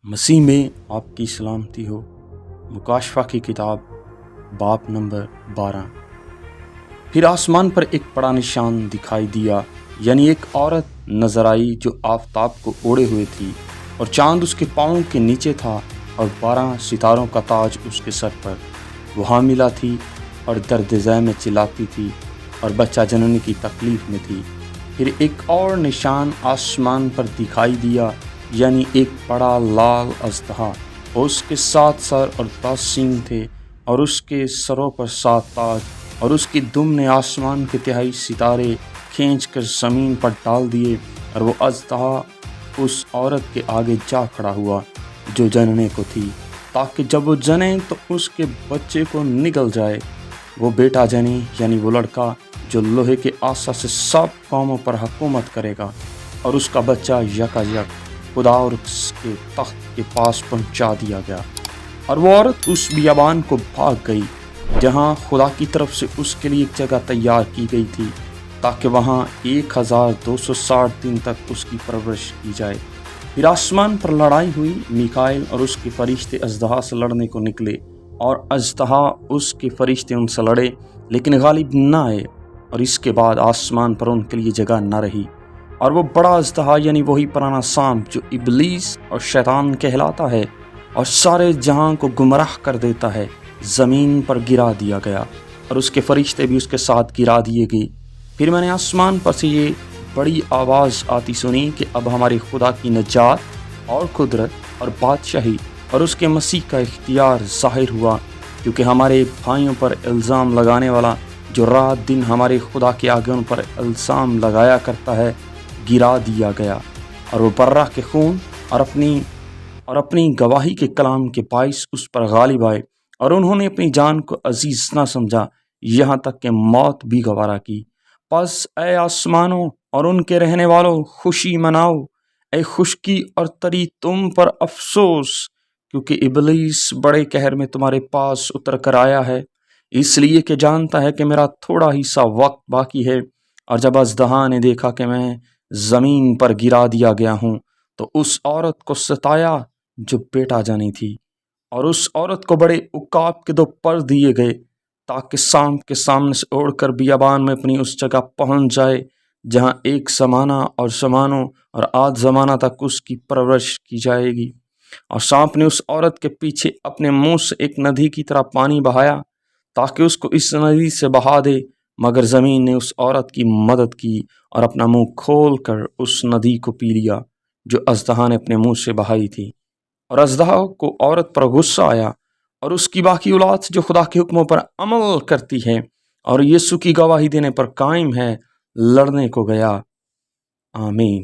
مسیح میں آپ کی سلامتی ہو۔ مکاشفہ کی کتاب باب نمبر 12۔ پھر آسمان پر ایک بڑا نشان دکھائی دیا، یعنی ایک عورت نظر آئی جو آفتاب کو اوڑھے ہوئے تھی، اور چاند اس کے پاؤں کے نیچے تھا، اور 12 ستاروں کا تاج اس کے سر پر۔ وہ حاملہ تھی اور درد ذہ میں چلاتی تھی، اور بچہ جننے کی تکلیف میں تھی۔ پھر ایک اور نشان آسمان پر دکھائی دیا، یعنی ایک بڑا لال اژدہا، اور اس کے 7 سر اور 10 سینگ تھے، اور اس کے سروں پر 7 تاج، اور اس کی دم نے آسمان کے تہائی ستارے کھینچ کر زمین پر ڈال دیے، اور وہ اژدہا اس عورت کے آگے جا کھڑا ہوا جو جننے کو تھی، تاکہ جب وہ جنے تو اس کے بچے کو نگل جائے۔ وہ بیٹا جنے، یعنی وہ لڑکا جو لوہے کے عصا سے سب قوموں پر حکومت کرے گا، اور اس کا بچہ یکایک خدا اور اس کے تخت کے پاس پہنچا دیا گیا۔ اور وہ عورت اس بیابان کو بھاگ گئی جہاں خدا کی طرف سے اس کے لیے ایک جگہ تیار کی گئی تھی، تاکہ وہاں 1260 دن تک اس کی پرورش کی جائے۔ پھر آسمان پر لڑائی ہوئی، میکائیل اور اس کے فرشتے اژدہا سے لڑنے کو نکلے، اور اژدہا اس کے فرشتے ان سے لڑے، لیکن غالب نہ آئے، اور اس کے بعد آسمان پر ان کے لیے جگہ نہ رہی۔ اور وہ بڑا اژدہا، یعنی وہی پرانا سانپ جو ابلیس اور شیطان کہلاتا ہے اور سارے جہاں کو گمراہ کر دیتا ہے، زمین پر گرا دیا گیا، اور اس کے فرشتے بھی اس کے ساتھ گرا دیے گئے۔ پھر میں نے آسمان پر سے یہ بڑی آواز آتی سنی کہ اب ہمارے خدا کی نجات اور قدرت اور بادشاہی اور اس کے مسیح کا اختیار ظاہر ہوا، کیونکہ ہمارے بھائیوں پر الزام لگانے والا جو رات دن ہمارے خدا کے آگے ان پر الزام لگایا کرتا ہے، گرا دیا گیا، اور وہ برہ کے خون اور اپنی گواہی کے کلام کے باعث اس پر غالب آئے، اور انہوں نے اپنی جان کو عزیز نہ سمجھا، یہاں تک کہ موت بھی گوارا کی۔ پس اے آسمانوں اور ان کے رہنے والوں، خوشی مناؤ، اے خشکی اور تری تم پر افسوس، کیونکہ ابلیس بڑے قہر میں تمہارے پاس اتر کر آیا ہے، اس لیے کہ جانتا ہے کہ میرا تھوڑا ہی سا وقت باقی ہے۔ اور جب اژدہا نے دیکھا کہ میں زمین پر گرا دیا گیا ہوں، تو اس عورت کو ستایا جو بیٹا جانی تھی، اور اس عورت کو بڑے عقاب کے 2 پر دیے گئے، تاکہ سانپ کے سامنے سے اوڑھ کر بیابان میں اپنی اس جگہ پہنچ جائے جہاں ایک زمانہ اور زمانوں اور آدھ زمانہ تک اس کی پرورش کی جائے گی۔ اور سانپ نے اس عورت کے پیچھے اپنے منہ سے ایک ندی کی طرح پانی بہایا، تاکہ اس کو اس ندی سے بہا دے، مگر زمین نے اس عورت کی مدد کی اور اپنا منہ کھول کر اس ندی کو پی لیا جو اژدہا نے اپنے منہ سے بہائی تھی۔ اور اژدہا کو عورت پر غصہ آیا، اور اس کی باقی اولاد جو خدا کے حکموں پر عمل کرتی ہے اور یسوع کی گواہی دینے پر قائم ہے، لڑنے کو گیا۔ آمین۔